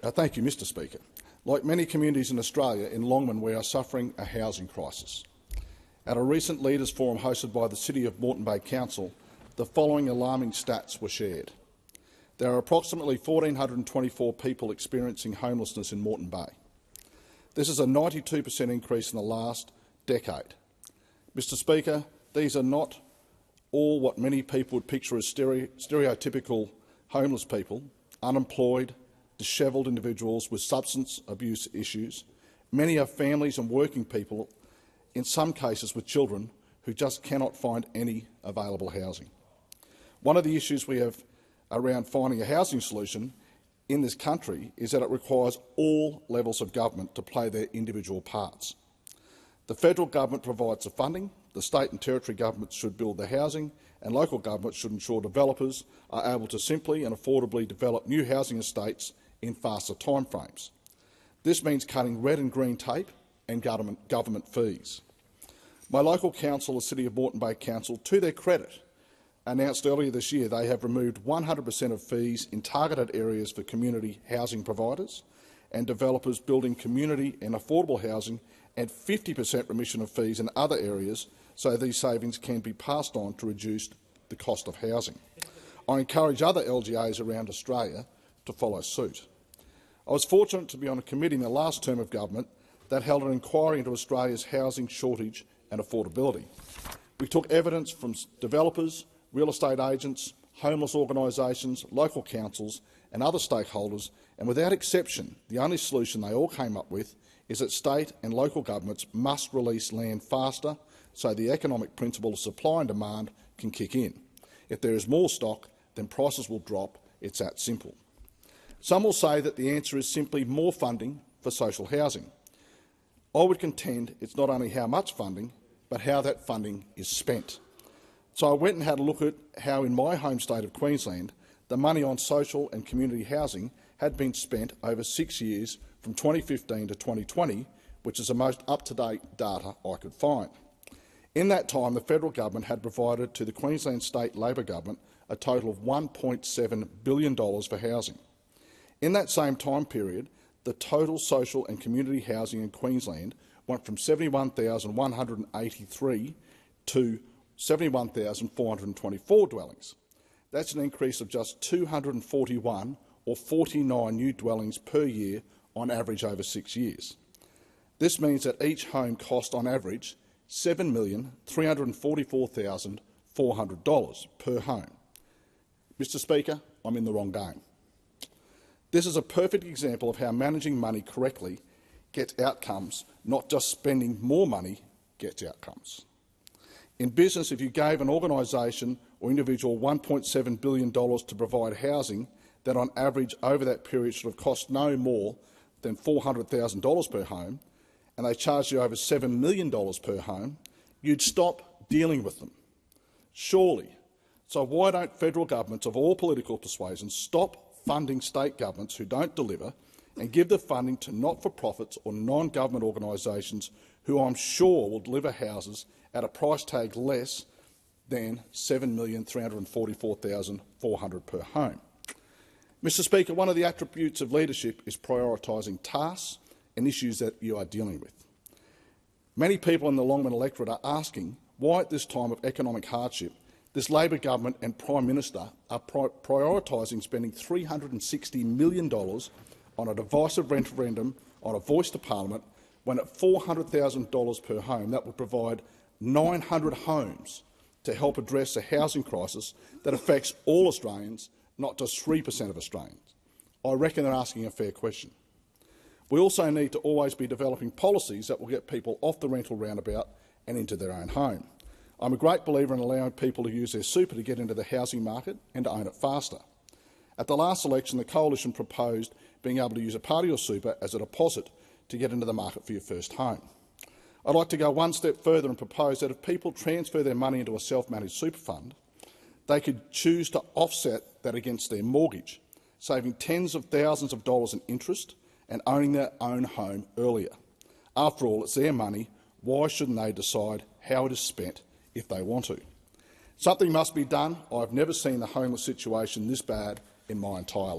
Thank you, Mr Speaker. Like many communities in Australia, in Longman we are suffering a housing crisis. At a recent Leaders Forum hosted by the City of Moreton Bay Council, the following alarming stats were shared. There are approximately 1,424 people experiencing homelessness in Moreton Bay. This is a 92% increase in the last decade. Mr Speaker, these are not all what many people would picture as stereotypical homeless people, unemployed, dishevelled individuals with substance abuse issues. Many are families and working people, in some cases with children, who just cannot find any available housing. One of the issues we have around finding a housing solution in this country is that it requires all levels of government to play their individual parts. The federal government provides the funding, the state and territory governments should build the housing, and local governments should ensure developers are able to simply and affordably develop new housing estates in faster timeframes. This means cutting red and green tape and government fees. My local council, the City of Moreton Bay Council, to their credit, announced earlier this year they have removed 100% of fees in targeted areas for community housing providers and developers building community and affordable housing, and 50% remission of fees in other areas so these savings can be passed on to reduce the cost of housing. I encourage other LGAs around Australia to follow suit. I was fortunate to be on a committee in the last term of government that held an inquiry into Australia's housing shortage and affordability. We took evidence from developers, real estate agents, homeless organisations, local councils and other stakeholders, and without exception, the only solution they all came up with is that state and local governments must release land faster so the economic principle of supply and demand can kick in. If there is more stock, then prices will drop. It's that simple. Some will say that the answer is simply more funding for social housing. I would contend it's not only how much funding, but how that funding is spent. So I went and had a look at how in my home state of Queensland the money on social and community housing had been spent over 6 years from 2015 to 2020, which is the most up-to-date data I could find. In that time, the federal government had provided to the Queensland State Labor Government a total of $1.7 billion for housing. In that same time period, the total social and community housing in Queensland went from 71,183 to 71,424 dwellings. That's an increase of just 241 or 49 new dwellings per year on average over 6 years. This means that each home cost on average $7,344,400 per home. Mr Speaker, I'm in the wrong game. This is a perfect example of how managing money correctly gets outcomes, not just spending more money gets outcomes. In business, if you gave an organisation or individual $1.7 billion to provide housing that on average over that period should have cost no more than $400,000 per home, and they charged you over $7 million per home, you'd stop dealing with them. Surely. So why don't federal governments of all political persuasions stop funding state governments who don't deliver and give the funding to not-for-profits or non-government organisations who I'm sure will deliver houses at a price tag less than $7,344,400 per home? Mr Speaker, one of the attributes of leadership is prioritising tasks and issues that you are dealing with. Many people in the Longman electorate are asking why at this time of economic hardship this Labor government and Prime Minister are prioritising spending $360 million on a divisive referendum on a voice to Parliament, when at $400,000 per home that would provide 900 homes to help address a housing crisis that affects all Australians, not just 3% of Australians. I reckon they're asking a fair question. We also need to always be developing policies that will get people off the rental roundabout and into their own home. I'm a great believer in allowing people to use their super to get into the housing market and to own it faster. At the last election, the Coalition proposed being able to use a part of your super as a deposit to get into the market for your first home. I'd like to go one step further and propose that if people transfer their money into a self-managed super fund, they could choose to offset that against their mortgage, saving tens of thousands of dollars in interest and owning their own home earlier. After all, it's their money. Why shouldn't they decide how it is spent if they want to? Something must be done. I've never seen the homeless situation this bad in my entire life.